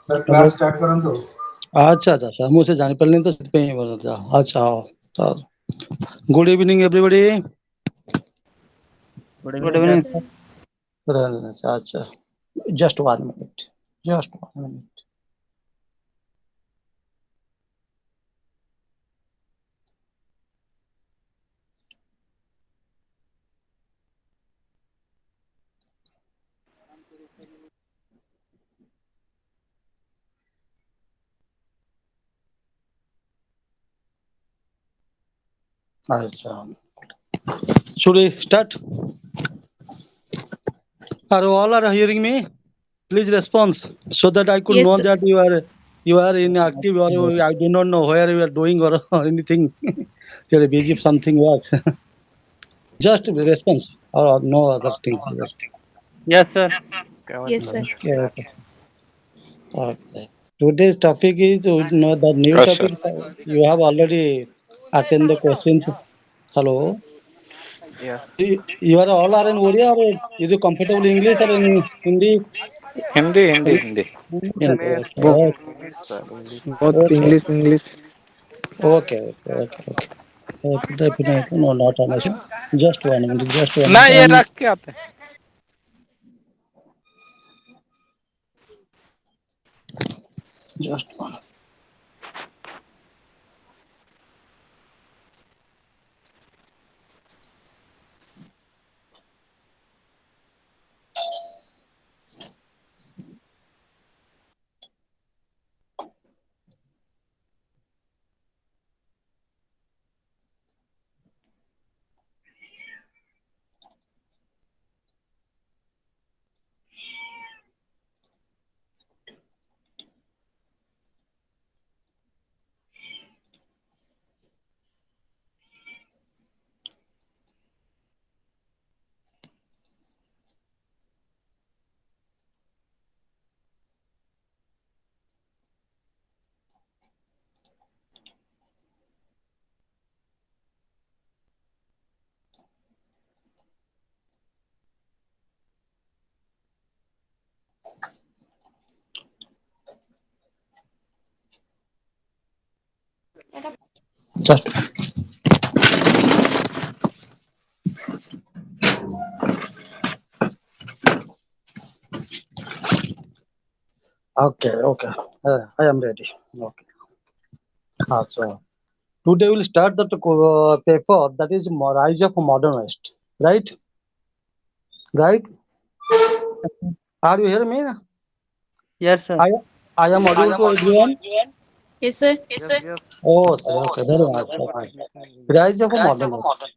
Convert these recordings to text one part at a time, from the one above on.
Sir class start करंतु। अच्छा अच्छा सर मुझे जानी पड़नी तो पे ही बोल रहा। अच्छा sir good evening everybody. Good evening sir. अच्छा जस्ट 1 मिनट, जस्ट 1 मिनट। अच्छा should we start? Are all are hearing me? Please respond so that I could Yes, know sir. that you are inactive or I do not know where you are doing or anything. You are busy if something works. Just response or no other thing. Yes, sir. Yes, sir. Okay. Okay. Today's topic is the new Yes, sir. topic. You have already attended the questions. Hello. Yes. You are all are in Oriya or is you comfortable English or in Hindi? Hindi, Hindi, Hindi. Hindi. Main Okay. Both, English, sir. English. both Okay. English, English. Okay. Okay. Okay. Okay. Okay. Definitely. No, not an issue. Just 1 minute. Just one ना minute. ये रख के आते हैं. Just one. Just. Okay. Okay. I am ready. Okay. So today we'll start the paper that is Rise of Modern West. Right? Right? Are you hearing me? Yes, sir. I I am audible to everyone. Yes, sir. Yes, yes. Oh, sir, okay, very nice. Okay. Rise of a modern age.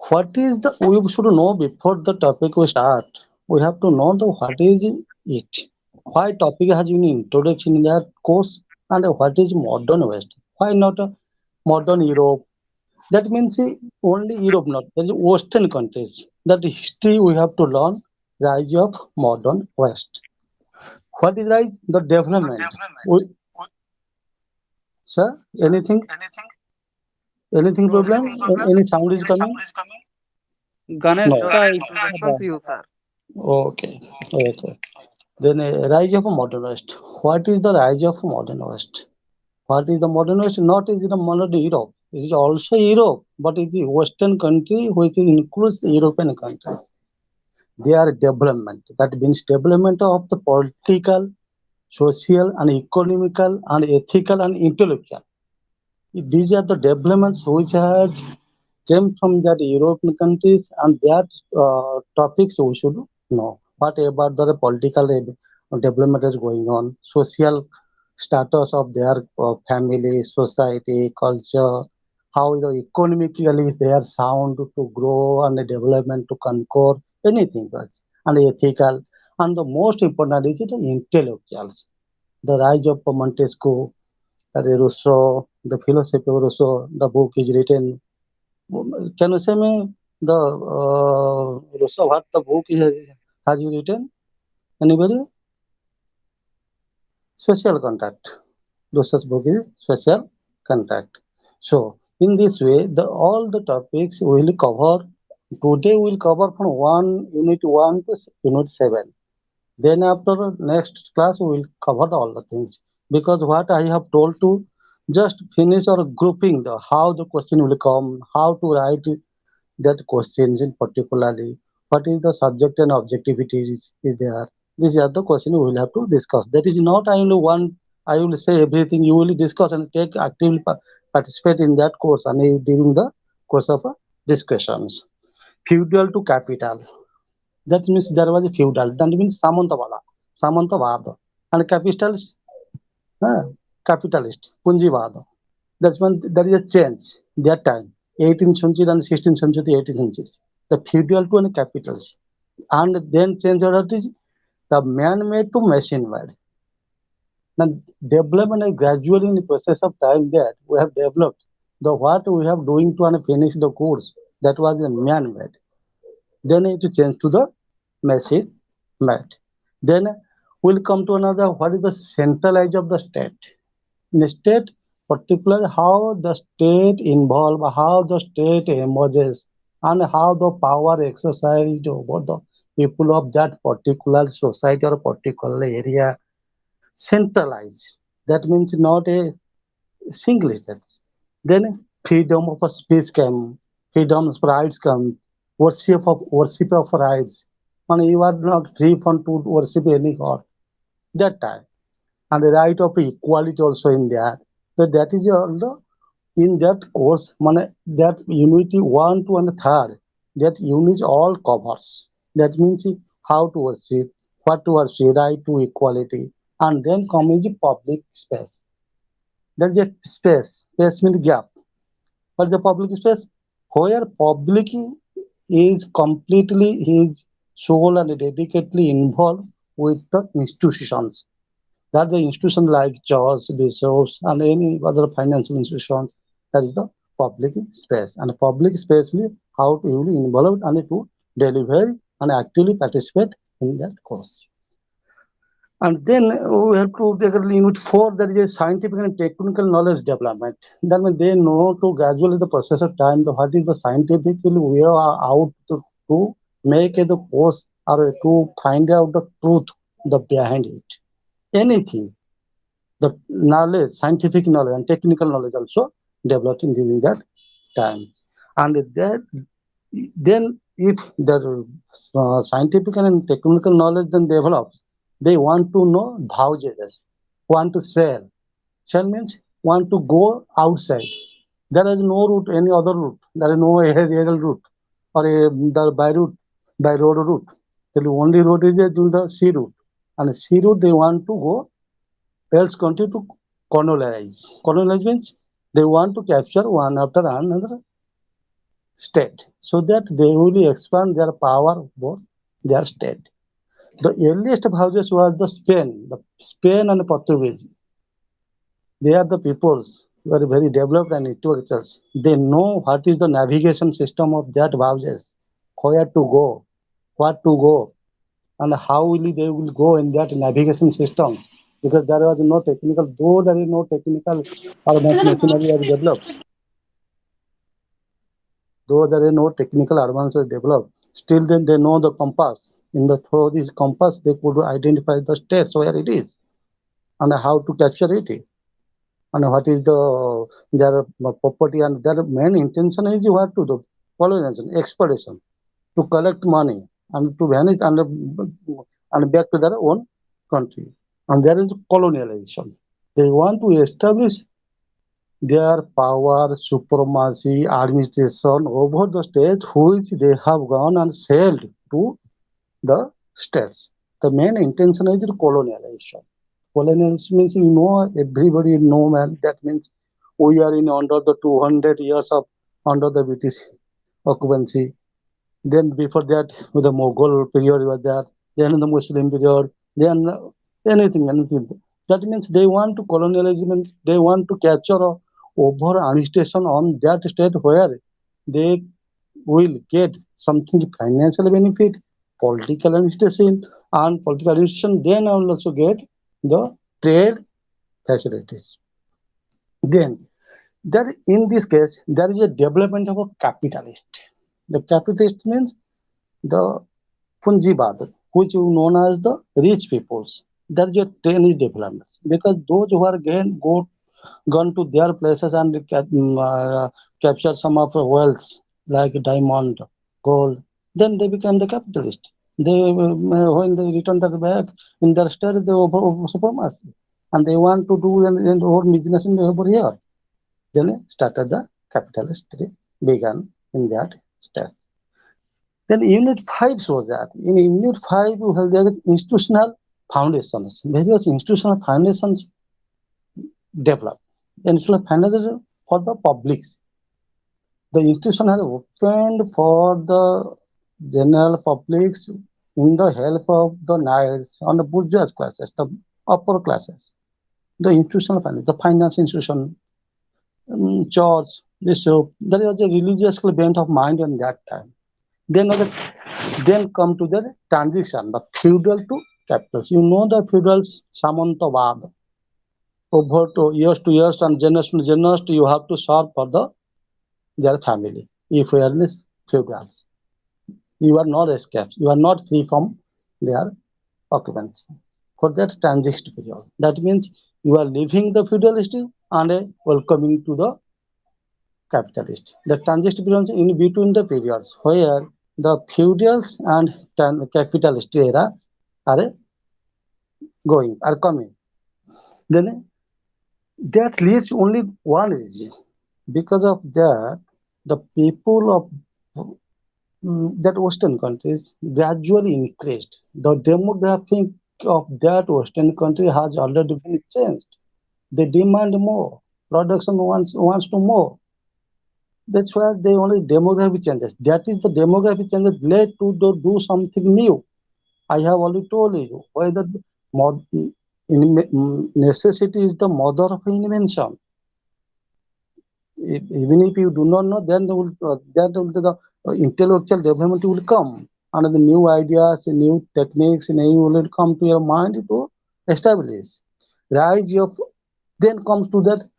What is the we should know before the topic we start? We have to know the what is it. Why topic has been introduced in that course and what is modern West? Why not modern Europe? That means only Europe, not there is Western countries. That history we have to learn. Rise of modern West. What is rise? The development. We, sir, anything No, problem? no. Any sound is coming? Ganesh No. का Just to issue था. response you, sir. Okay. Okay. Then rise of a modern West. What is the rise of modern West? What is the modern West? Not is the modern Europe. It is also Europe, but it is Western country which includes the European countries. They are development. That means development of the political, social, and economical, and ethical, and intellectual. These are the developments which has came from that European countries, and that topics we should know. What about the political development is going on, social status of their family, society, culture, how the economically they are sound to grow and the development to conquer anything else, and ethical, and the most important is the intellectuals. The rise of Montesquieu, Rousseau, the philosophy of Rousseau, the book is written. Can you say me the Rousseau what the book has he written? Anybody? Social contact. Rousseau's book is social contact. So in this way, the all the topics we will cover today. We will cover from unit 1 to unit 7. Then after next class we will cover all the things because what I have told to just finish or grouping the how the question will come, how to write that questions in particularly what is the subject and objectivity is there. These are the questions we will have to discuss. That is not I only one I will say everything you will discuss and take actively participate in that course and during the course of discussions. Feudal to capital. That means there was a feudal. That means Samantavala, Samantavada, and capitalist, uh, capitalist, Punjivada. That's when there is a change. That time, 18th century and 16th century, 18th century, the feudal to and capitals, and then change order is the man-made to machine-made. Now, development is gradually in the process of time that we have developed. The what we have doing to and finish the course that was a man-made. Then it change to the machine-made. Then we'll come to another. What is the centralized of the state? In the state, particularly how the state involved, how the state emerges, and how the power exercised over the people of that particular society or particular area centralized. That means not a single state. Then freedom of speech came, freedom of rights come, worship of rights. And you are not free from to worship any god that time. And the right of equality also in there. So that is all the in that course, that unity one, two, and third, that unity all covers. That means how to worship, what to worship, right to equality, and then comes the public space. There is a space. Space means gap. But the public space, where public is completely his soul and dedicatedly involved with the institutions. That the institution like church, bishops, and any other financial institutions. That is the public space. And public space is how to really involve and to deliver and actively participate in that course. And then we have to take a unit four, that is a scientific and technical knowledge development. That means they know to gradually the process of time, the what is the scientifically we are out to make the course or to find out the truth the behind it. Anything, the knowledge, scientific knowledge and technical knowledge also developed in during that time. And that then if the scientific and technical knowledge then develops, they want to know houses, want to sell. Sell means want to go outside. There is no route, any other route. There is no aerial route or the by route, by road route. The only route is the sea route. And sea route they want to go else country to colonize. Colonize means they want to capture one after another state so that they will expand their power over their state. The earliest houses was the Spain and Portuguese. They are the peoples who are very developed and intellectuals. They know what is the navigation system of that houses, where to go, what to go, and how will they will go in that navigation systems. Because there was no technical, though there is no technical advanced machinery are developed, though there is no technical advances developed, still then they know the compass. In the through this compass, they could identify the states where it is and how to capture it and what is their property and their main intention is what to do colonization, exploration, to collect money and to vanish and back to their own country. And there is colonialization. They want to establish their power, supremacy, administration over the states which they have gone and sold to the states. The main intention is colonialization. Colonialization means everybody know man. That means we are in under the 200 years of under the British occupancy. Then before that, with the Mughal period was there. Then the Muslim period. Then anything. That means they want to colonialism. They want to capture over administration on that state where they will get something financial benefit, political administration, and political administration. Then I will also get the trade facilities. Then there in this case there is a development of a capitalist. The capitalist means the Punjibad, which is known as the rich peoples. There is a trend is development because those who are gone to their places and capture some of the wealth like diamond, gold, then they become the capitalist. They when they return that back in their state, they over supremacy, and they want to do an own business in over here. Then started the capitalist began in that stage. Then Unit 5 shows that in Unit 5 you have there is institutional foundations. Various institutional foundations develop. Institutional foundations for the publics. The institution has opened for the general publics in the help of the knights and the bourgeois classes, the upper classes. The institutional finance, the finance institution, church, bishop, there was a religious bent of mind in that time. Then come to the transition, the feudal to capitals. You know the feudals, Samantavad. over to years and generation to generation, you have to serve for their family. If you are in this feudals, you are not escaped. You are not free from their occupancy. For that transition period, that means you are leaving the feudalistic and welcoming to the capitalist. The transition period in between the periods where the feudals and capitalist era are are coming. Then that leaves only one region. Because of that, the people of that Western countries gradually increased. The demographic of that Western country has already been changed. They demand more. Production wants to more. That's why they only demographic changes. That is the demographic changes led to do something new. I have already told you whether necessity is the mother of invention. Even if you do not know, then the intellectual development will come, and the new ideas, new techniques, new will come to your mind to establish. Rise of then comes to that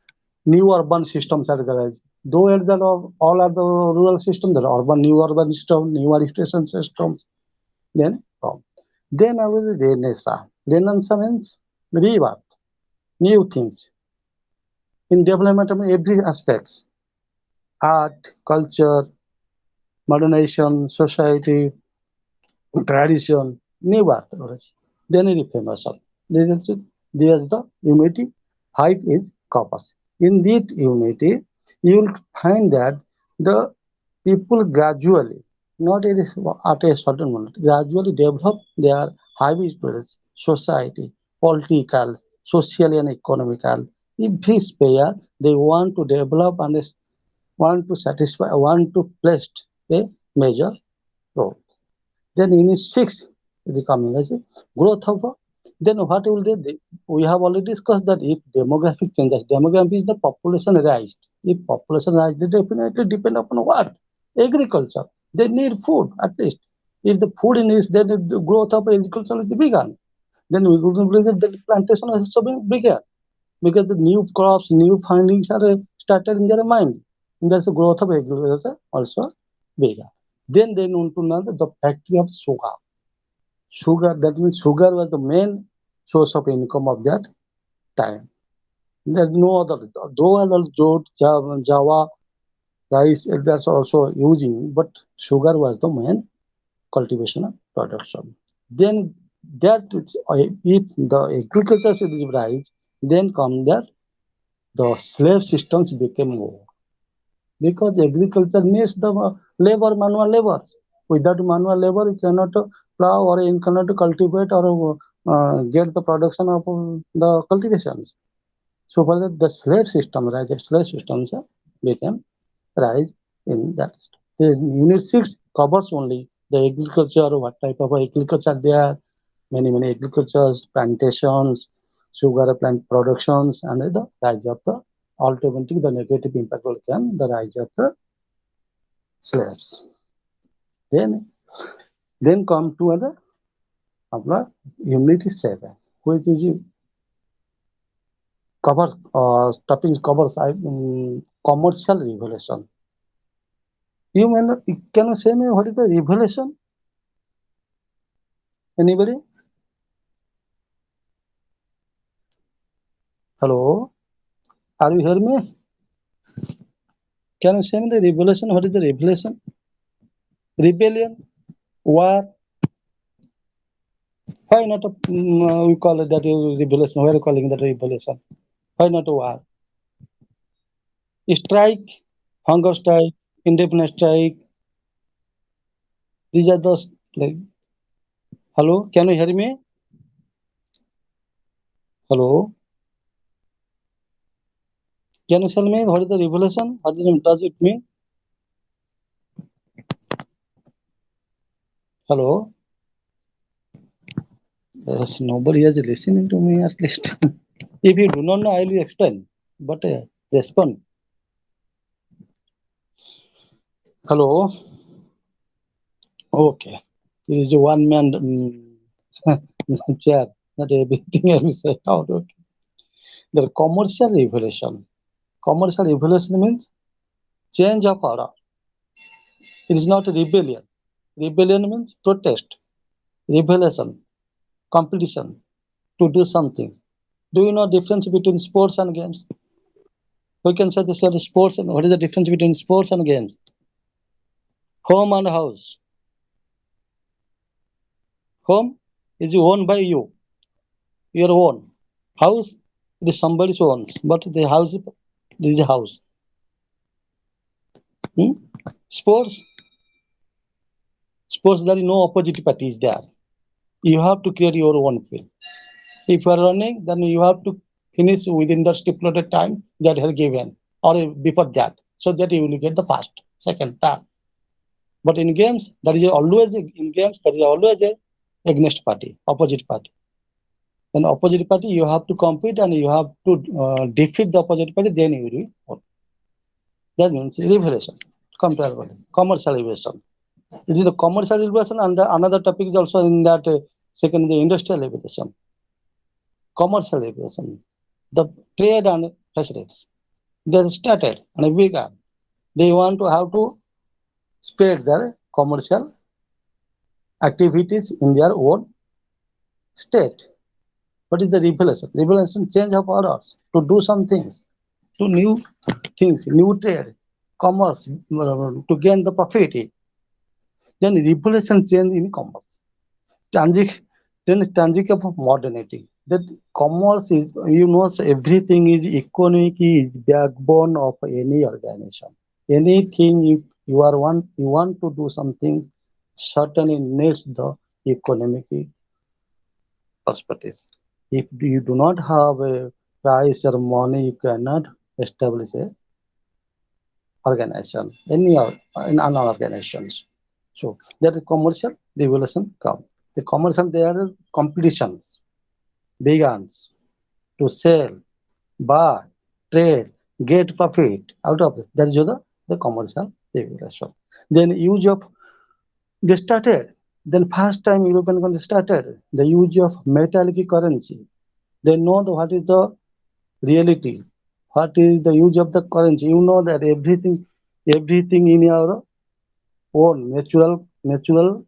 new urban systems are rise. Though at the all are the rural system, the urban new urban system, new education systems, then come. Then I was Renaissance. Renaissance means rebirth, new things in development of every aspects, art, culture, modernization, society, tradition, new birth. Then reformation. There's the unity. Height is corpus. In that unity, you will find that the people gradually, not at a certain moment, gradually develop their habits, society, political, social and economical. Every sphere they want to develop and want to satisfy, want to place a major role. Then unit 6 is coming as a growth of then what will they? We have already discussed that if demographic changes, demography is the population rise. If population rise, they definitely depend upon what? Agriculture. They need food at least. If the food is then the growth of agriculture is begun. Then we could believe that the plantation is also being began because the new crops, new findings are started in their mind. And there's a growth of agriculture also began. Then they want to know the factory of sugar. Sugar, that means sugar was the main source of income of that time. There's no other, though other Java, rice, that's also using, but sugar was the main cultivation of production. Then if the agriculture is rise, then come that the slave systems became more because agriculture needs the labor, manual labor. Without manual labor, you cannot plow or you cannot cultivate or get the production of the cultivations. So for that, the slave system, rise of slave systems became rise in that. The unit 6 covers only the agriculture, what type of agriculture there, many agricultures, plantations, sugar plant productions, and the rise of the ultimately the negative impact will come the rise of the slaves. Then come to the आपला unity 7, which is covers topic covers commercial revolution. You can you say me what is the revolution? Anybody? Hello, are you hear me? Can you say me the revolution? What is the revolution? Rebellion, war. Why not we call it that is revolution? Why are you calling that revolution? Why not a war? Strike, hunger strike, indefinite strike. These are those like. Hello, can you hear me? Hello, can you tell me what is the revolution? Does it mean? Hello, yes, nobody is listening to me at least. If you do not know, I will explain. But respond. Hello, okay. There is a one man chair. Not everything I will say out. Okay. The commercial revolution. Commercial revolution means change of order. It is not a rebellion. Rebellion means protest, revolution, competition to do something. Do you know difference between sports and games? We can say this is sports and what is the difference between sports and games? Home and house. Home is owned by you, your own. House it is somebody's owns, but the house is a house. Hmm? Sports, sports there is no opposite party is there. You have to create your own field. If you are running, then you have to finish within the stipulated time that are given, or before that, so that you will get the first, second, third. But in games, there is always a against party, opposite party. Then opposite party, you have to compete and you have to defeat the opposite party. Then you will win. That means revelation, comparable, commercial revelation. This is the commercial revelation, and another topic is also in that second, the industrial revelation, commercial revelation, the trade and factories. They started and began. They want to have to spread their commercial activities in their own state. What is the revelation? Revelation change of orders to do some things, to new things, new trade, commerce, to gain the profit. Then revelation change in commerce. Transition, then transition of modernity. That commerce is, so everything is economic is backbone of any organization. Anything you are one, you want to do something, certainly needs the economic perspective. If you do not have a price or money, you cannot establish a organization, in an organizations. So that is commercial revolution come. The commercial there are competitions begins to sell, buy, trade, get profit out of it. That is the commercial revolution. Then use of they started. Then first time European countries started the use of metallic currency. They know what is the reality, what is the use of the currency. You know that everything in your own natural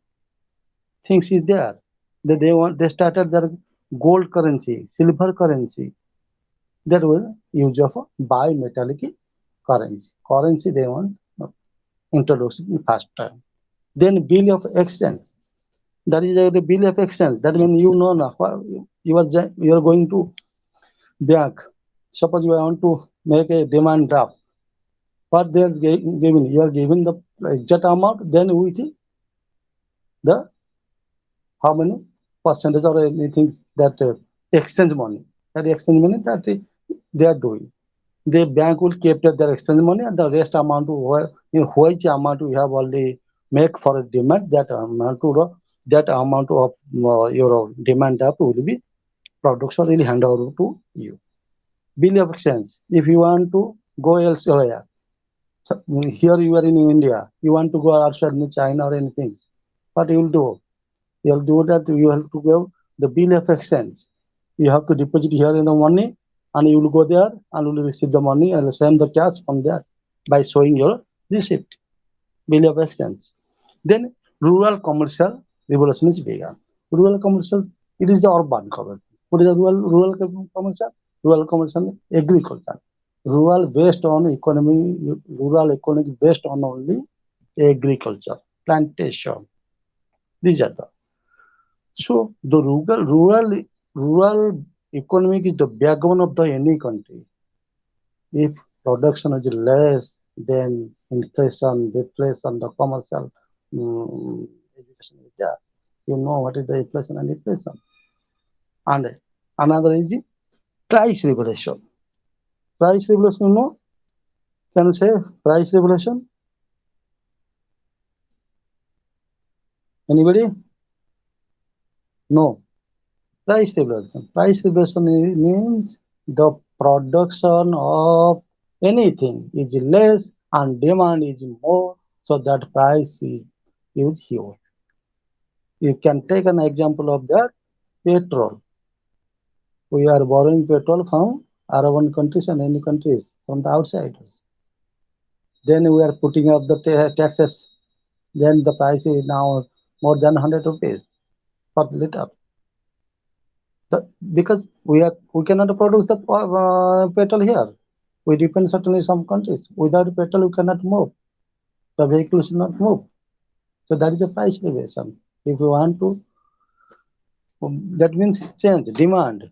things is there. They started their gold currency, silver currency. That was use of bimetallic currency. Currency they want introduced in first time. Then bill of exchange. That is the bill of exchange. That means you know now you are going to bank. Suppose you want to make a demand draft. What they are giving, you are given the exact amount. Then with the how many percentage or anything that exchange money. That exchange money that they are doing. The bank will keep their exchange money and the rest amount in which amount we have already make for a demand that amount of your demand up will be production will hand over to you. Bill of exchange. If you want to go elsewhere, so here you are in India, you want to go outside in China or anything, what you will do? You will do that. You have to give the bill of exchange. You have to deposit here in the money, and you will go there and will receive the money and send the cash from there by showing your receipt, bill of exchange. Then rural commercial revolution is began. Rural commercial, it is the urban commercial. What is the commercial? Rural commercial agriculture. Rural based on economy, rural economy based on only agriculture, plantation. These are the so the rural economy is the backbone of the any country. If production is less, then inflation, deflation, the commercial education is there. You know what is the inflation and deflation. And another is the price regulation. Price regulation, can you say price regulation? Anybody? No. Price regulation. Price regulation means the production of anything is less and demand is more, so that is huge. You can take an example of that petrol. We are borrowing petrol from Arabian countries and any countries from the outsiders. Then we are putting up the taxes. Then the price is now more than 100 rupees per liter. The, because we cannot produce the petrol here. We depend certainly some countries. Without petrol, we cannot move. The vehicles will not move. So that is a price elevation. If you want to, that means change demand.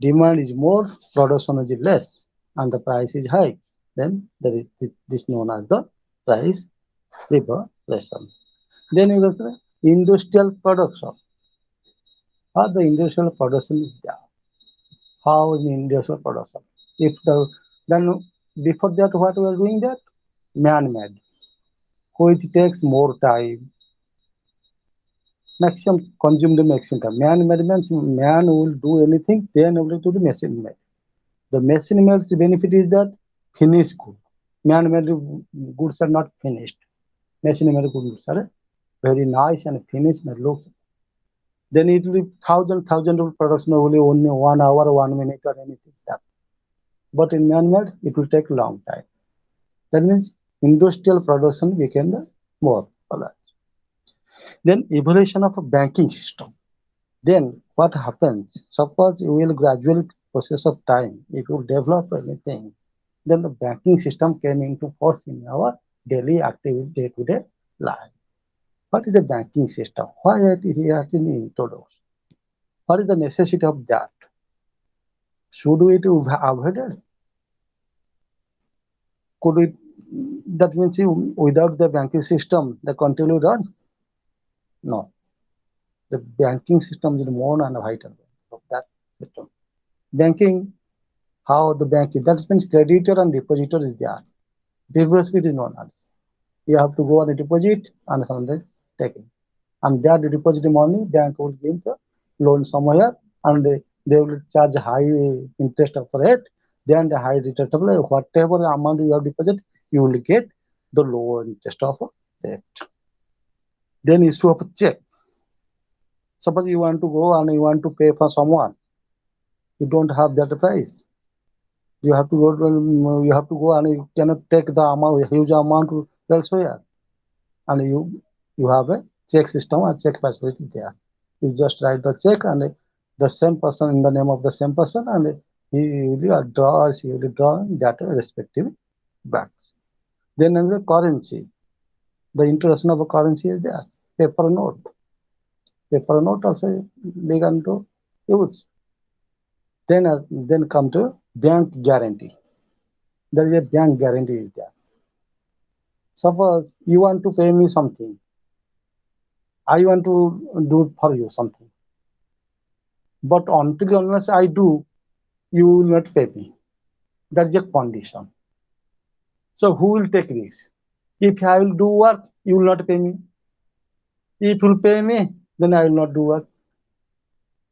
Demand is more, production is less, and the price is high. Then there is this known as the price reversion. Then you can say industrial production. How the industrial production is there? How is the industrial production? If the then before that, what we are doing that man-made, which takes more time, maximum consume the maximum time. Man-made means man will do anything, then only to the machine made. The machine made's benefit is that finished good. Man-made goods are not finished. Machine made goods are very nice and finished and looks. Then it will be thousand of production only 1 hour, 1 minute or anything. That. But in man-made, it will take long time. That means industrial production became the more or. Then evolution of a banking system. Then what happens? Suppose you will gradually process of time, if you develop anything, then the banking system came into force in our daily activity, day-to-day life. What is the banking system? Why it has been introduced? What is the necessity of that? Should we to avoid it? Could it? That means without the banking system, the country will run? No. The banking system is more and vital of that system. Banking, how the banking, that means creditor and depositor is there. Previously, it is not as. You have to go on a deposit and something taking. And that deposit money, bank will give the loan somewhere and they will charge high interest of rate. Then the high interest of rate, whatever amount you have deposit, you will get the lower interest of that. Then issue of check. Suppose you want to go and you want to pay for someone, you don't have that price. You have to go and you cannot take the amount, huge amount elsewhere. And you have a check system and check facility there. You just write the check and the same person in the name of the same person and he will draw, she will draw that respective banks. Then another currency. The introduction of a currency is there. Paper note. Paper note also began to use. Then come to bank guarantee. There is a bank guarantee is there. Suppose you want to pay me something, I want to do for you something, but until unless I do, you will not pay me. That is a condition. So who will take this? If I will do work, you will not pay me. If you will pay me, then I will not do work.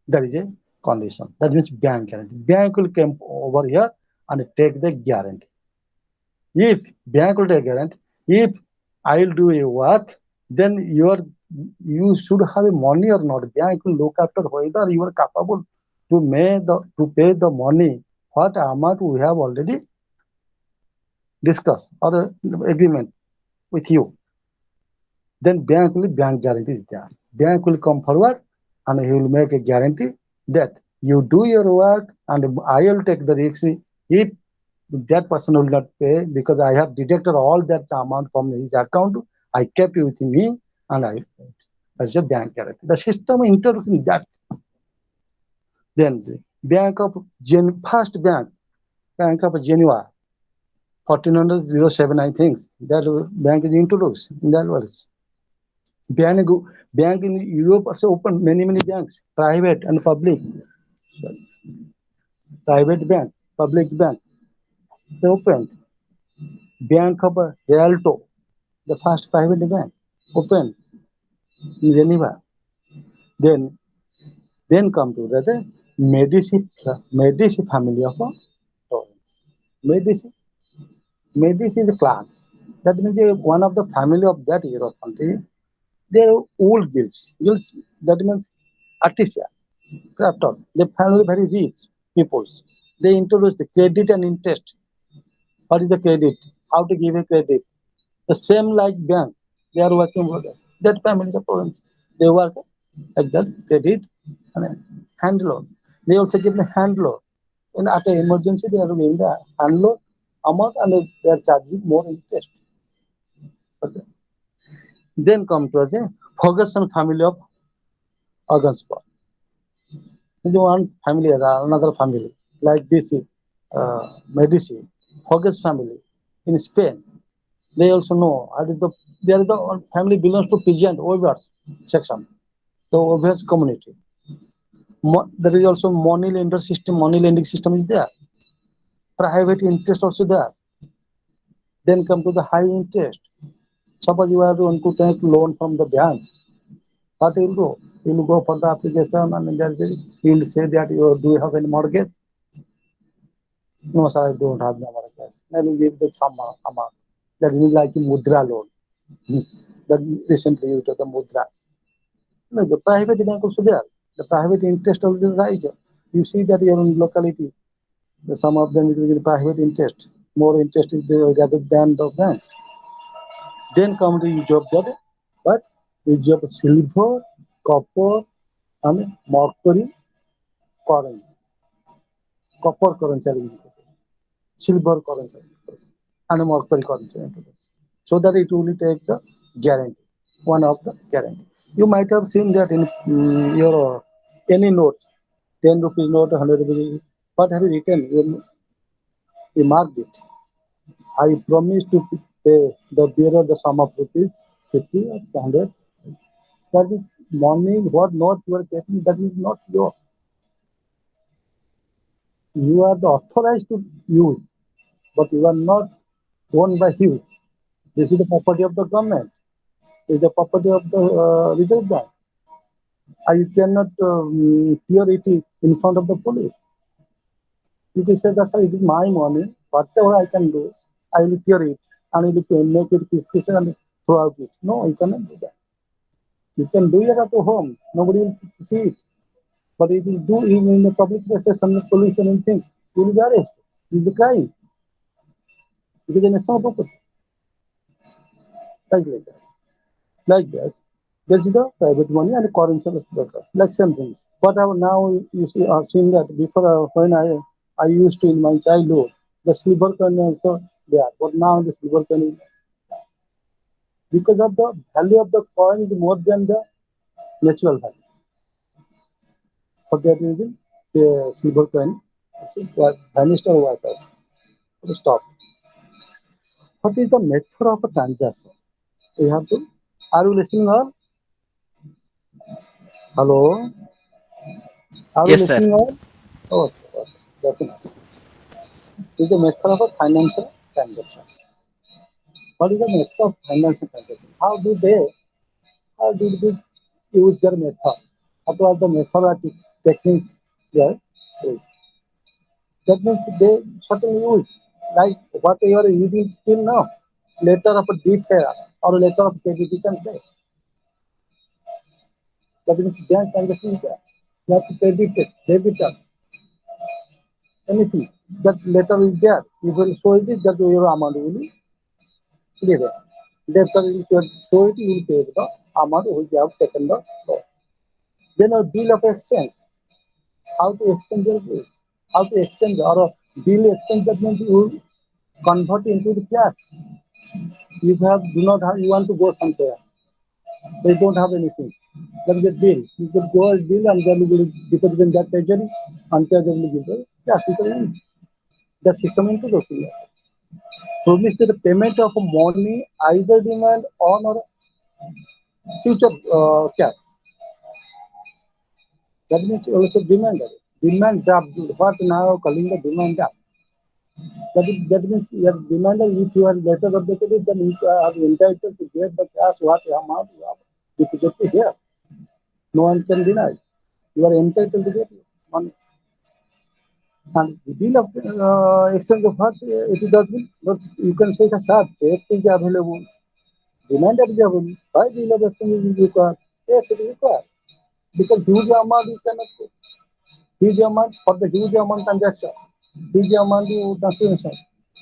That is a condition. That means bank guarantee. Bank will come over here and take the guarantee. If bank will take guarantee, if I will do a work, then you should have a money or not. Bank will look after whether you are capable to pay the money what amount we have already discussed or agreement with you. Then bank guarantee is there. Bank will come forward and he will make a guarantee that you do your work and I will take the risk if that person will not pay because I have deducted all that amount from his account. I kept it with me and I as a bank guarantee. The system introducing that. Then the first Bank of Geneva, 1407, I think. That bank is introduced in that words. Bank, bank in Europe also opened many banks, private and public. Private bank, public bank. They opened. Bank of Rialto, the first private bank, opened in Geneva. Then come to the Medici family of Florence. Medici, Medici is a clan. That means one of the family of that Europe country. They are old guilds. That means artisan, crafter. They family very rich people. They introduce the credit and interest. What is the credit? How to give a credit? The same like bank. They are working with that family parents. They work like that credit and hand loan. They also give the hand loan. And at an emergency, they are giving the hand loan amount and they are charging more interest. Okay. Then come to us a Ferguson family of organs. Is one family, another family like this Medici, Fergus family in Spain. They also know. There is the family belongs to peasant Overs section, the Overs community. There is also money lender system. Money lending system is there. Private interest also there. Then come to the high interest. Suppose you are going to take loan from the bank. What you will do? You will go for the application and there is you will say that you do you have any mortgage? No, sir, I don't have the mortgage. Then you give the some amount. That is like a mudra loan. Hmm. That recently you took the mudra. No, the private bank also there. The private interest also rise. You see that your locality, some of them will give private interest. More interest is there rather than the banks. Then come the use of that, but use of silver, copper, and mercury currency. Copper currency, silver currency, and mercury currency. So that it will take the guarantee, one of the guarantee. You might have seen that in your any notes, 10 rupees note, 100 rupees. What have you written? You marked it. I promise to pay the bearer the sum of rupees 50 or 100. That is money, what note you are getting, that is not yours. You are the authorized to use, but you are not owned by you. This is the property of the government. It is the property of the Reserve Bank. I cannot clear it in front of the police. You can say that sir, it is my money. Whatever I can do, I will clear it and I will make it peace and throw out it. No, you cannot do that. You can do it at home. Nobody will see it. But if you do it in the public places, some police and anything, you will be arrested. You will be crying. Because a national property. Like that. Like that. There's the private money and the currency of broker. Like same things. But now you see, I've seen that before when I used to in my childhood, the silver coin also there. But now the silver coin is because of the value of the coin is more than the natural value. For that reason, the silver coin was vanished or was stopped. What is the method of a transaction? So you have to. Are you listening or hello? Are you Yes, sir. listening or? Oh, okay, definitely. Is the method of a financial transaction. What is the method of financial transaction? How did they use their method? What was the method or techniques there? That means they certainly use like what you are using still now. Letter of a default or letter of credit, you can say. That means bank transaction is there. You have to credit it, debit it, anything. That letter is there. You will show it that your amount will be clear. Letter will show it, you will pay the amount which you have taken the loan. Then a bill of exchange. How to exchange your bills? How to exchange or a bill exchange that means you convert into the cash. You have do not have you want to go somewhere. They don't have anything. Then get bill. You could go as bill and then you will deposit in that treasury until they will give the cash. You can the system into those things. Promise that the payment of money either demand on or future cash. That means also demand. Demand draft. What now calling the demand draft. That means your demand if you are letter updated, then you are entitled to get the cash what amount you have deposited here. No one can deny. You are entitled to get money. And the bill of exchange of what it does mean, but you can say the sir, check is available, demand is available. Why bill of exchange is required? Yes, it is required. Because huge amount you cannot pay. Huge amount for the huge amount transaction. huge amount of transmission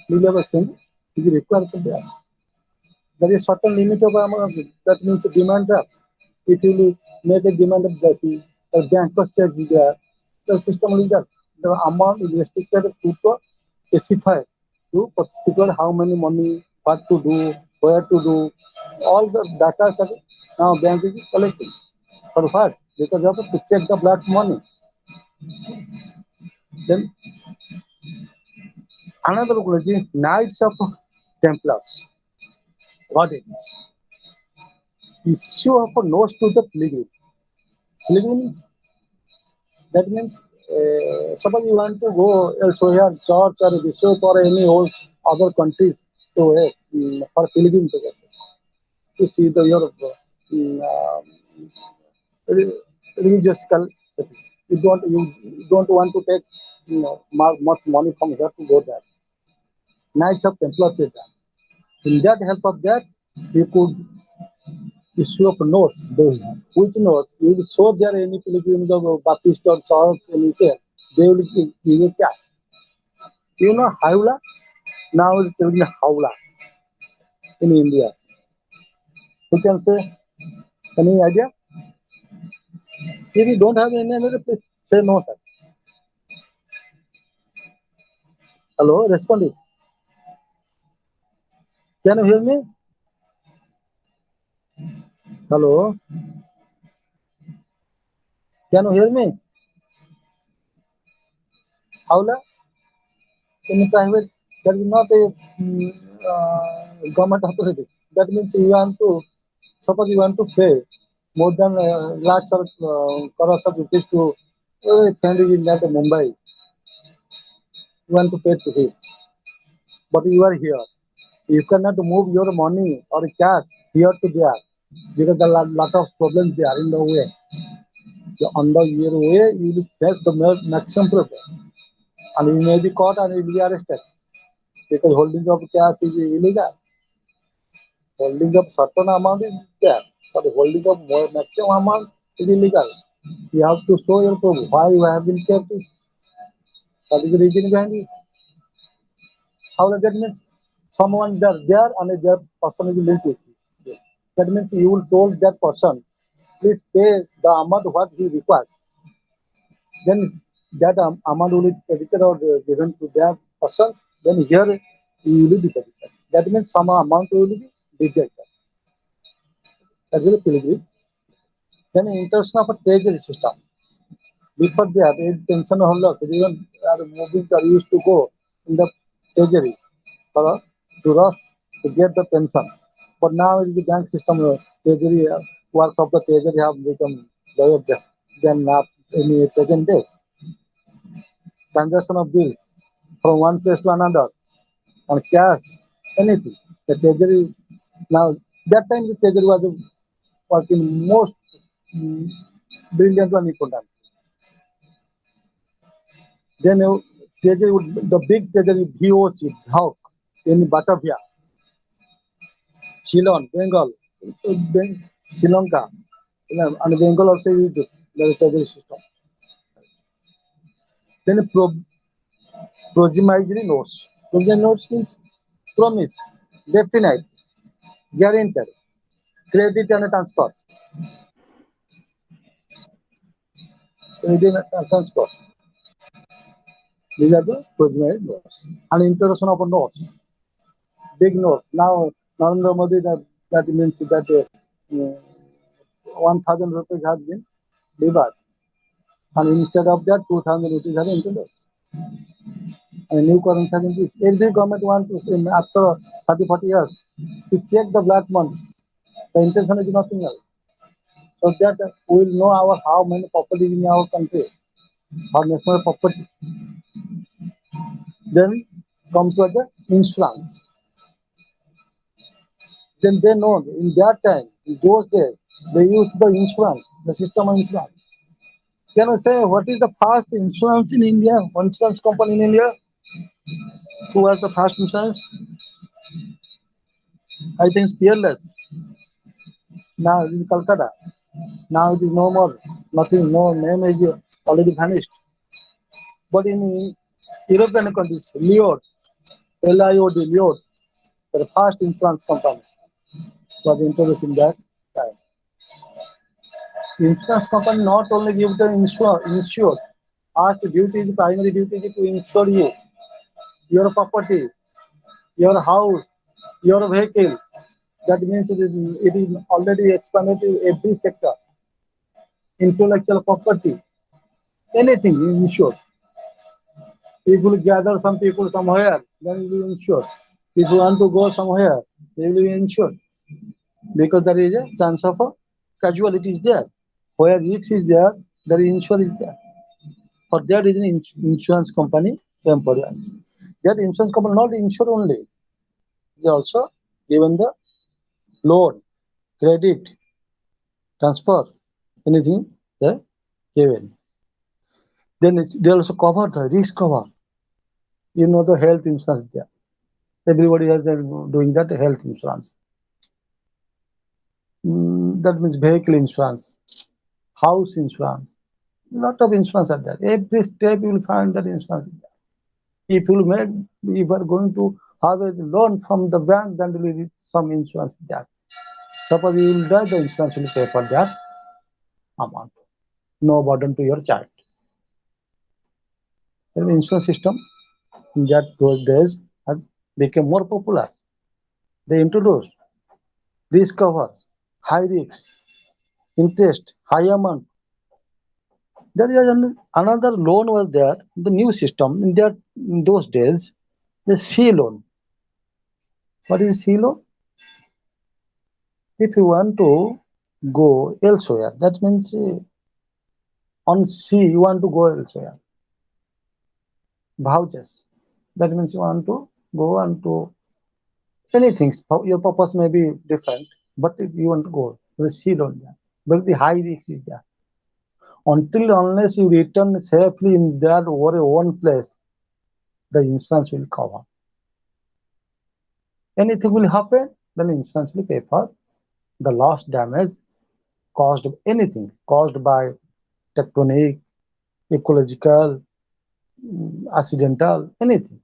renewable exchange is required for that. There is certain limit of amount that means the demand that if you make a demand of that, the bank charge is there, the system is that the amount is restricted to specify to particular how many money, what to do, where to do, all the data are now bank is collecting. For what? Because you have to check the black money. Then another technology, Knights of Templars. What it is? Issue of a notes to the pilgrim. Pilgrims, that means suppose you want to go elsewhere, church or bishop or any old other countries to for pilgrim to see the your religious culture. You don't want to take much money from here to go there. Knights of Templars is that. In that help of that, you could issue of notes. Which notes? You will show there any pilgrims of Baptist or church anything. They will give you cash. You know Haula? Now it's telling Haula in India. You can say any idea? If you don't have any other, please say no, sir. Hello, respond it. Can you hear me? Hello, can you hear me? Haula in private, there is not a government authority. That means you want to suppose you want to pay more than lakhs or crores of rupees to a friend in that Mumbai. You want to pay to him, but you are here. You cannot move your money or cash here to there because there are lot of problems there in the way. On the your way, you will face the maximum problem, and you may be caught and you will be arrested because holding of cash is illegal. Holding of certain amount is there, but holding of more maximum amount is illegal. You have to show your proof why you have been kept it. What is the reason behind it? How does that means someone there and their person is linked with you. That means you will told that person, please pay the amount what he requires. Then that amount will be credited or given to that persons. Then here you will be credited. That means some amount will be deducted. That is the pilgrim. Then introduction of a treasury system. Before that, pension holders even are moving or used to go in the treasury for to rush to get the pension. But now in the bank system, treasury works of the treasury have become developed than in present day. Transaction of bills from one place to another and cash, anything. The treasury now that time the treasury was working most mm, brilliant and important. Then treasury would, the big treasury VOC, Bhauk, in Batavia, Ceylon, Bengal, Sri Lanka, and Bengal also used the treasury system. Then promissory notes. Promissory notes means promise, definite, guaranteed, credit and transfer. Credit and transfer. These are the promissory notes. And introduction of a notes, big notes. Now Narendra Modi that means that 1,000 rupees has been delivered, and instead of that 2,000 rupees has been introduced. And new currency has introduced. Every government wants to after 30, 40 years to check the black money. The intention is nothing else. So that we will know our how many properties in our country, our national property. Then come to the insurance. Then they know in that time, in those days, they used the insurance, the system of insurance. Can I say what is the first insurance in India? One insurance company in India who has the first insurance? I think it's Peerless. Now it is Calcutta. Now it is no more. Nothing. No name is already vanished. But in European countries, Lloyd, LIOD, Lloyd, the first insurance company was introduced in that time. Insurance company not only give the insure, our duty is primary duty is to insure you, your property, your house, your vehicle. That means it is already expanded to every sector, intellectual property, anything is insured. If you gather some people somewhere, then you will be insured. If you want to go somewhere, they will be insured because there is a chance of a casualty is there. Where risk is there, there is insurance is there. For that reason, insurance company came for us. That insurance company not insure only, they also given the loan, credit, transfer, anything they given. Then they also cover the risk cover. You know the health insurance there. Everybody has doing that health insurance. That means vehicle insurance, house insurance. Lot of insurance are there. Every step you will find that insurance is there. If you are going to have a loan from the bank, then there will be some insurance there. Suppose you will die, the insurance will pay for that amount. No burden to your child. The insurance system in that those days has become more popular. They introduced risk covers, high risks, interest, high amount. There is another loan was there, the new system in those days, the C loan. What is C loan? If you want to go elsewhere, that means on sea you want to go elsewhere. Vouchers. That means you want to go and to anything. Your purpose may be different, but if you want to go, the sea loan there. But the high risk is there. Until unless you return safely in that or your own place, the insurance will cover. Anything will happen, then insurance will pay for the loss damage caused anything caused by tectonic, ecological, accidental, anything.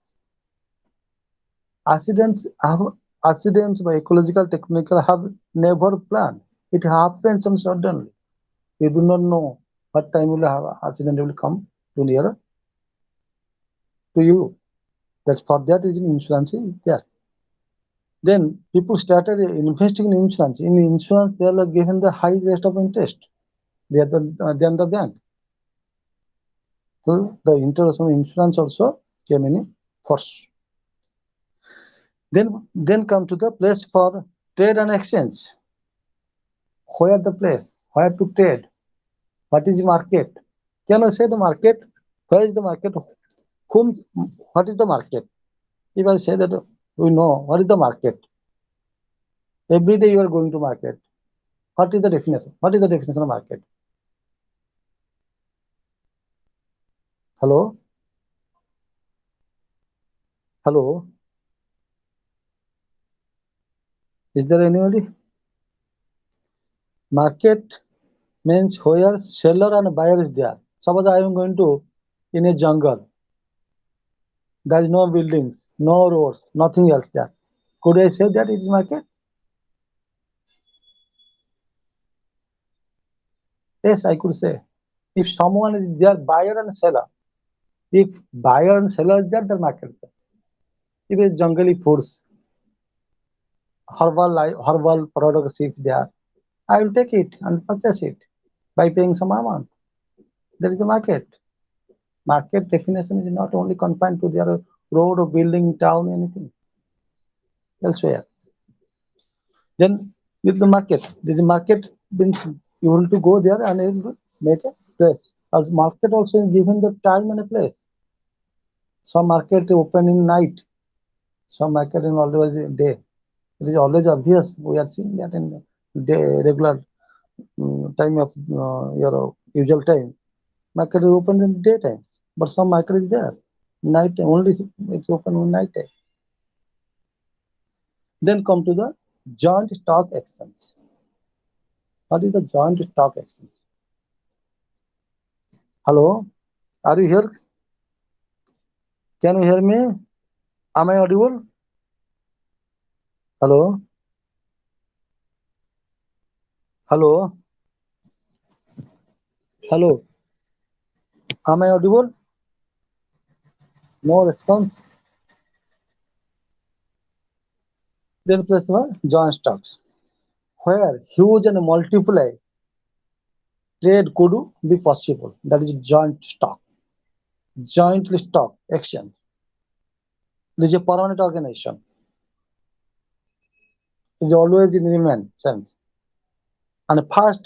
Accidents have accidents by ecological, technical have never planned. It happens suddenly. You do not know what time will have accident will come to near to you. That's for that reason insurance is there. Then people started investing in insurance. In insurance, they are given the high rate of interest than the bank. So the interest of insurance also came in force. Then come to the place for trade and exchange. Where the place? Where to trade? What is the market? Can I say the market? Where is the market? Whom? What is the market? If I say that we know what is the market, every day you are going to market. What is the definition? What is the definition of market? Hello? Hello? Is there anybody? Market means where seller and buyer is there. Suppose I am going to in a jungle. There is no buildings, no roads, nothing else there. Could I say that it is market? Yes, I could say. If someone is there, buyer and seller. If buyer and seller is there, the market. If it's jungly foods, herbal products if there, I will take it and purchase it by paying some amount. There is the market. Market definition is not only confined to their road or building, town, anything elsewhere. Then with the market, this market means you want to go there and you will make a place. As market also is given the time and a place. Some market open in night, some market in always day. It is always obvious. We are seeing that in day regular time of your usual time. Market is open in daytime, but some market is there. Night time only it's open in night time. Then come to the joint stock exchange. What is the joint stock exchange? Hello, are you here? Can you hear me? Am I audible? Hello? Hello? Hello? Am I audible? No response. Then press the joint stocks, where huge and multiply trade could be possible. That is joint stock. Jointly stock exchange. It is a permanent organization. It is always in remain sense. And first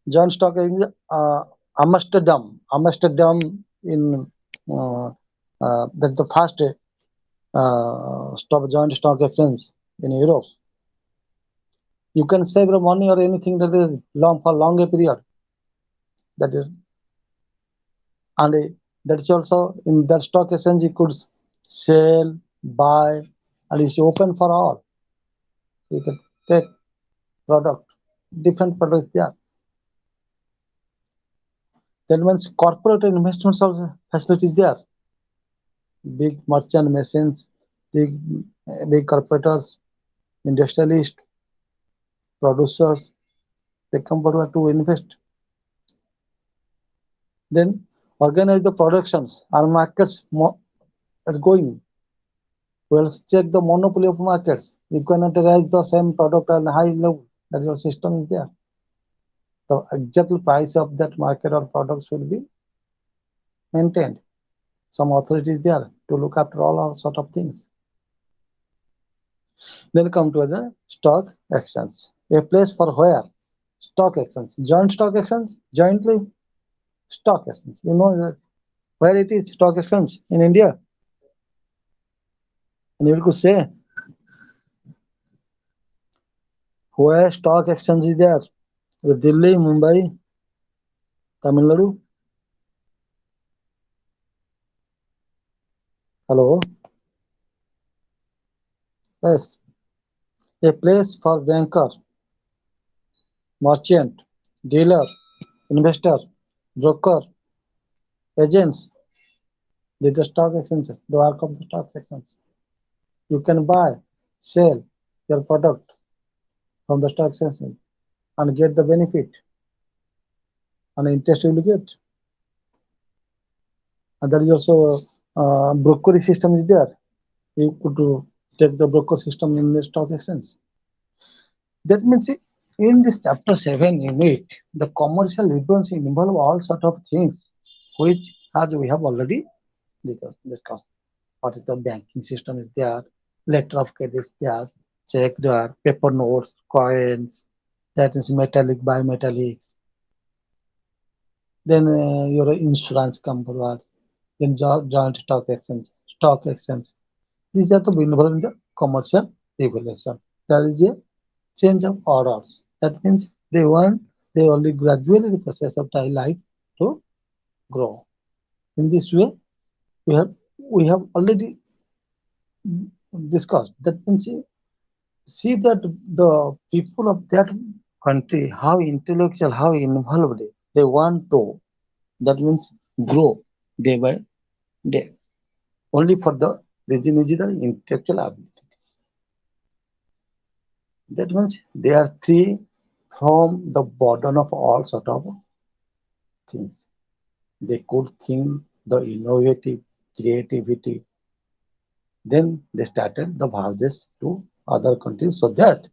joint stock is Amsterdam. Amsterdam in that's the first joint stock exchange in Europe. You can save the money or anything that is long for longer period. That is, and that is also in that stock exchange you could sell, buy, and it's open for all. You can take product, different products there. That means corporate investments also facilities there. Big merchant machines, big big corporators, industrialists, producers, they come forward to invest. Then organize the productions. Our markets are going. Well, check the monopoly of markets. You cannot raise the same product at high level. That your system is there. The exact price of that market or product should be maintained. Some authority is there to look after all sort of things. Then come to the stock exchange. A place for where stock exchange, joint stock exchange, jointly stock exchange. You know that where it is stock exchange in India, and you could say where stock exchange is there. Delhi, Mumbai, Tamil Nadu. Hello, yes, a place for banker, merchant, dealer, investor, broker, agents. These are stock exchanges. The work of the stock exchange. You can buy, sell your product from the stock exchange and get the benefit and interest you will get. And there is also brokerage system is there. You could take the broker system in the stock exchange. That means in this chapter 7 unit, the commercial influence involve all sort of things which as we have already discussed. What is the banking system is there, letter of credit is there, check there, paper notes, coins, that is metallic, bimetallics, then your insurance come forward, then joint stock exchange. These are the involved in the commercial revolution. There is a change of orders. That means they only gradually the process of daily life to grow. In this way, we have already discussed. That means see that the people of that country, how intellectual, how involved they want to. That means grow day by day. Only for the reason is the intellectual abilities. That means they are free from the burden of all sort of things. They could think the innovative creativity. Then they started the voyages to other countries so that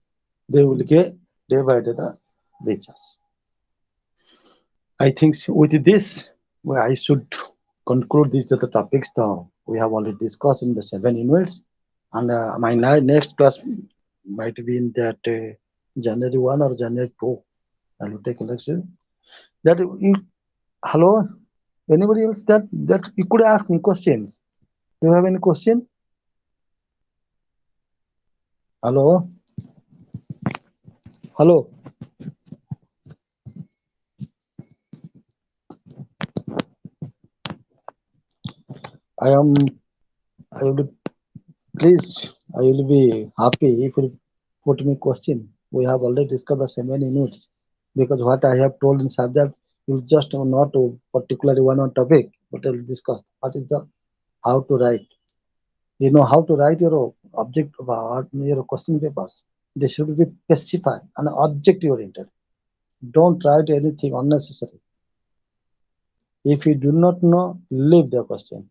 they will get day by day the riches. I think with this, I should conclude these are the topics we have already discussed in the 7 units. And my next class might be in that January 1 or January 2. I will take a lecture. That you, hello, anybody else that you could ask me questions? Do you have any question? Hello, hello. I am. I will be pleased. I will be happy if you put me question. We have already discussed the 7 units because what I have told in subject you just not to particularly one on topic, but I will discuss. What is the how to write. You know how to write your object or your question papers. They should be specified and objective oriented. Don't write anything unnecessary. If you do not know, leave the question.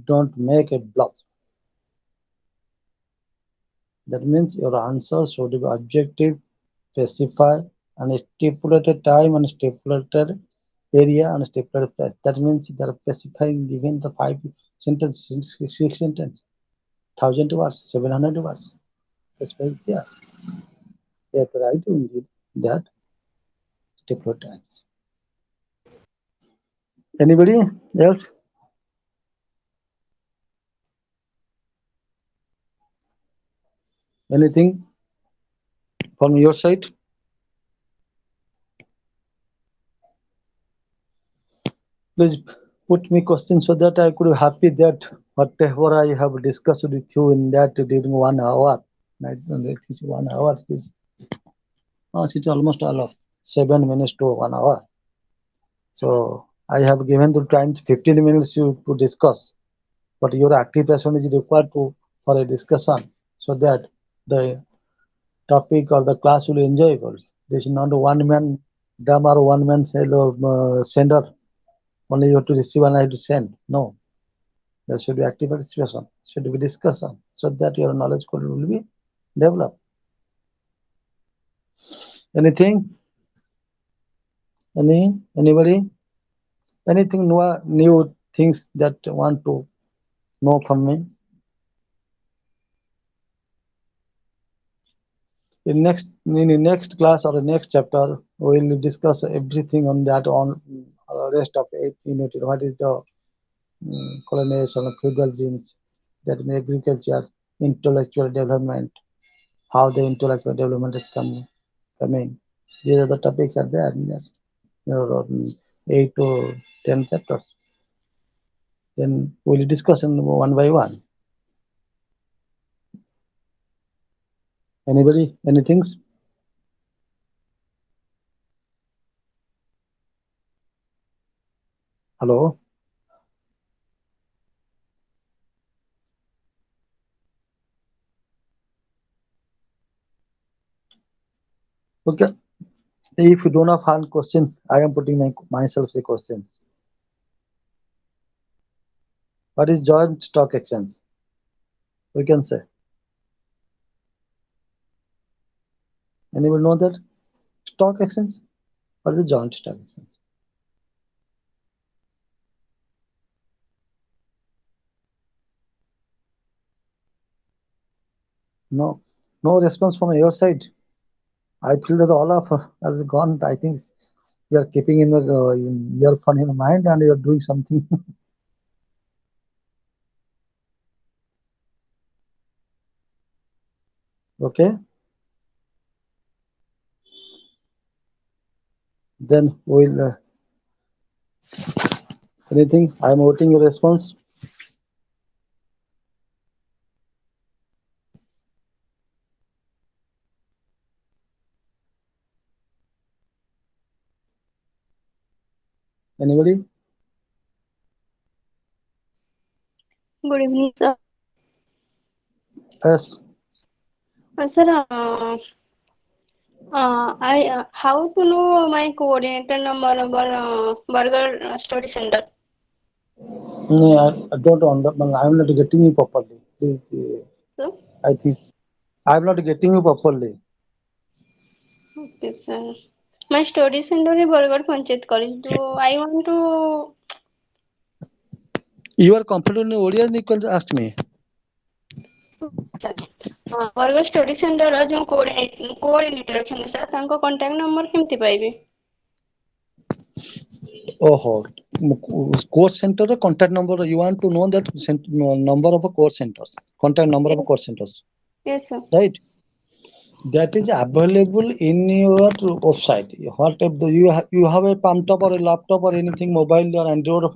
Don't make a bluff. That means your answer should be objective, specify, and stipulated time and stipulated area and stipulated place. That means they are specifying given the five sentences, six sentences, 1,000 words, 700 words. Specify there. They have to write in that stipulated times. Anybody else? Anything from your side? Please put me questions so that I could be happy that whatever I have discussed with you in that during 1 hour. It is 1 hour. It's almost all of 7 minutes to 1 hour. So I have given the time 15 minutes to discuss, but your active person is required to for a discussion so that the topic or the class will be enjoyable. This is not a one man drum or one man sender. Only you have to receive and I have to send. No, there should be active participation, should be discussion, so that your knowledge will be developed. Anything? Anybody? Anything new things that want to know from me? In the next class or the next chapter, we will discuss everything on that on rest of 8 unit. What is the colonization of feudal genes, that in agriculture, intellectual development, how the intellectual development is coming. These are the topics are there in that, 8 to 10 chapters. Then we'll discuss in one by one. Anybody? Anything? Hello? Okay. If you don't have hand question, I am putting myself the questions. What is joint stock exchange? We can say. Anybody know that? Stock exchange? What is the joint stock exchange? No. No response from your side. I feel that all of us has gone. I think you are keeping in your fun in mind and you are doing something. Okay. Then we'll anything. I'm waiting your response. Anybody? Good evening, sir. Yes. Sir, I how to know my coordinator number of Burger Study Center? No, I don't understand. I'm not getting you properly. Please, Sir? I think I'm not getting you properly. Okay, sir. My study center is Burger Panchayat College. Do I want to, You are comfortable in Odia, you can ask me. sir? Burger Study Center जो coordinator ଅଛନ୍ତି sir, ତାଙ୍କ contact number କେମିତି ପାଇବି? Oh, course center contact number. You want to know that number of a course centers, contact number of a Yes, course centers, yes, sir. right? That is available in your website. What if you have a palm top or a laptop or anything, mobile or Android, or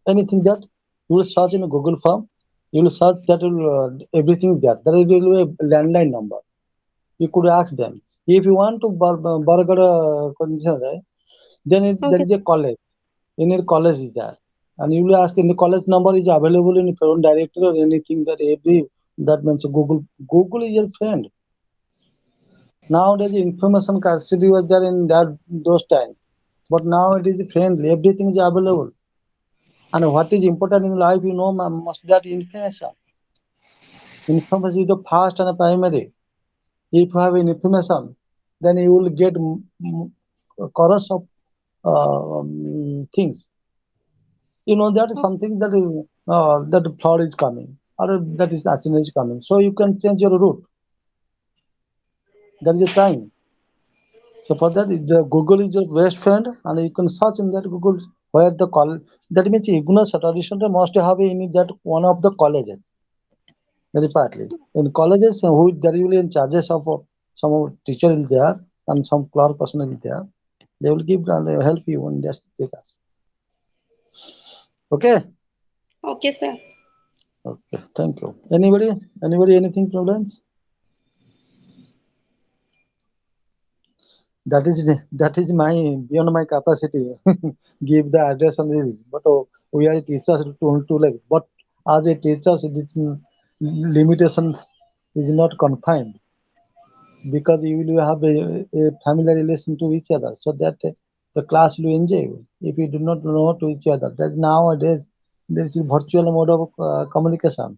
anything that you will search in a Google form. You will search that will everything there. There will be a landline number. You could ask them if you want to burger condition, right? Then there Okay, is a college. In your college is there. And you will ask in the college number is available in phone directory or anything that every that means Google. Google is your friend. Nowadays information scarcity was there in that those times. But now it is friendly, everything is available. And what is important in life, must that information. Information is the first and primary. If you have information, then you will get chorus of things. That is something that that flood is coming or that is accident is coming. So you can change your route. There is a time. So for that, the Google is your best friend, and you can search in that Google where the college. That means IGNOU tradition must have in that one of the colleges. Very partly in colleges, who there will be in charges of some teacher is there and some clerk person is there. They will give and help you in that regards. Okay. Okay, sir. Okay. Thank you. Anybody? Anybody? Anything problems? That is my beyond my capacity. Give the address and this, but we are teachers to like. But as a teachers, this limitation is not confined because you will have a family relation to each other, so that the class will enjoy. If you do not know to each other, that nowadays there is a virtual mode of communication.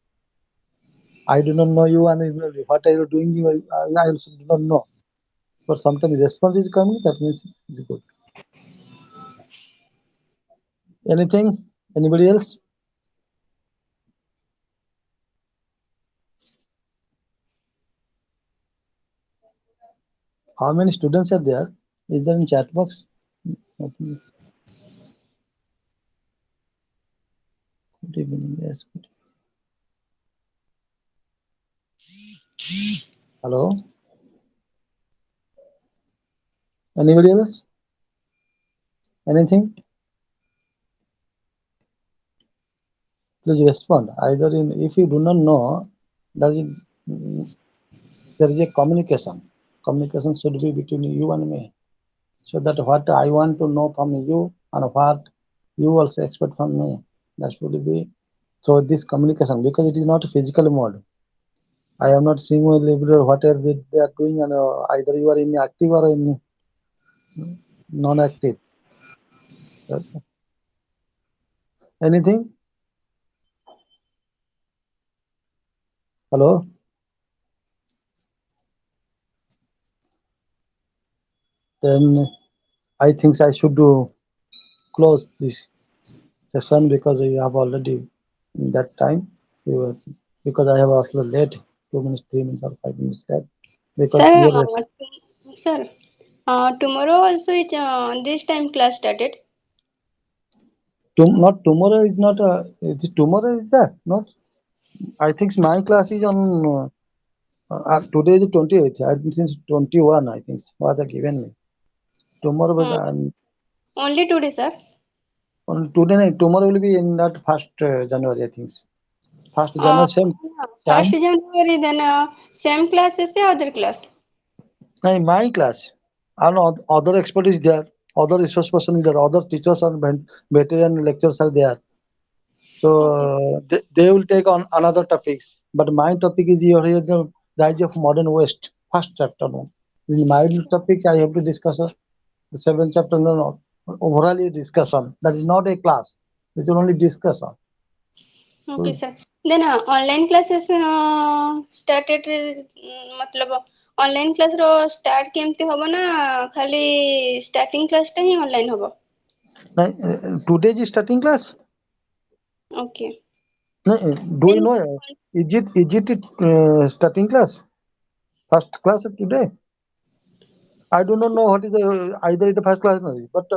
I do not know you, and what are you doing? I also do not know. But sometimes response is coming. That means it's good. Anything? Anybody else? How many students are there? Is there in chat box? Nothing. Good evening. Yes. Good. Hello. Anybody else? Anything? Please respond. Either in if you do not know, there is there is a communication. Communication should be between you and me. So that what I want to know from you and what you also expect from me. That should be through this communication because it is not a physical mode. I am not seeing my labor whatever they are doing, and either you are in active or in non-active. Anything? Hello? Then I think I should do close this session because we have already in that time. Because I have also late 2 minutes, 3 minutes, or 5 minutes late. Because Sir, your sir, tomorrow also is this time class started. not tomorrow is not tomorrow is that not. I think my class is on today is 28th. I think since 21. I think was given me tomorrow. But Hmm. Only today, sir. on today night, tomorrow will be in that first January. I think first Uh, January same First time. January, then same class is the other class. In my class, and other expert is there, other resource person is there, other teachers and veteran lecturers are there. So Okay. they will take on another topics. But my topic is here the rise of modern West, first chapter. No. In my topics, I have to discuss the seventh chapter. No, no, overall discussion. That is not a class. It is only discussion. Okay, So, sir. Then online classes started मतलब online class रो start केमती हबो ना खाली starting class टा ही online हबो. today is starting class. Okay. Do you Then know? Is it starting class? First class of today. I do not know what is the either it first class or not. But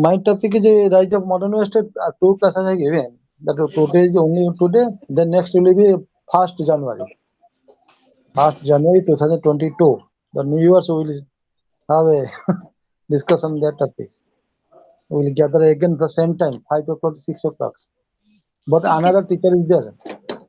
my topic is rise of modern West. Two classes I given. That today is only today. Then next will be first January. First January 2022. The New Year's we will have a discussion on that topics. We will gather again the same time, 5 o'clock, 6 o'clock. But okay. another teacher is there.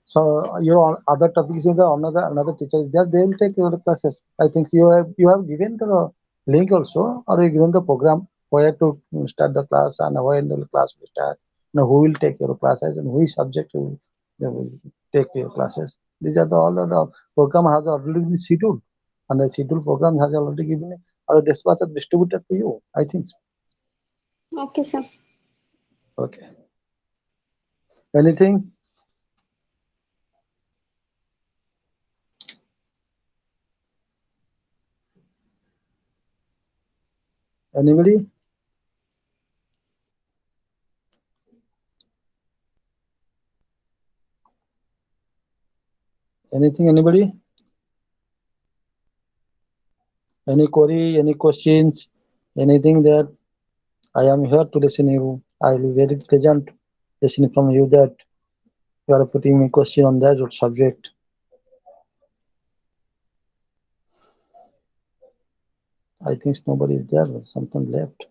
So your other topics is there. Another teacher is there. They will take your classes. I think you have given the link also, or you given the program. where to start the class and when the class will start. Who will take your classes and which subject will take your classes. These are all the program has already been scheduled, and the scheduled program has already given or dispatched distributed to you. I think. Okay, sir. Okay. Anything? Anybody? Anything? Anybody? Any query? Any questions? Anything that I am here to listen you. I will be very pleasant listening from you that you are putting me question on that subject. I think nobody is there. Something left.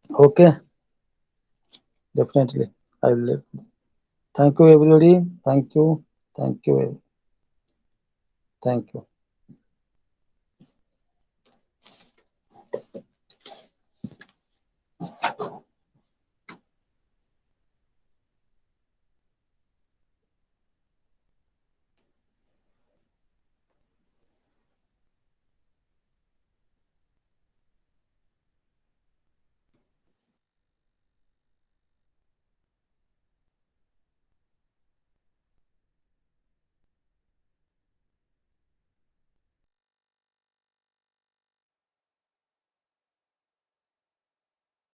Okay, definitely. I will leave. Thank you, everybody. Thank you. Thank you. Thank you.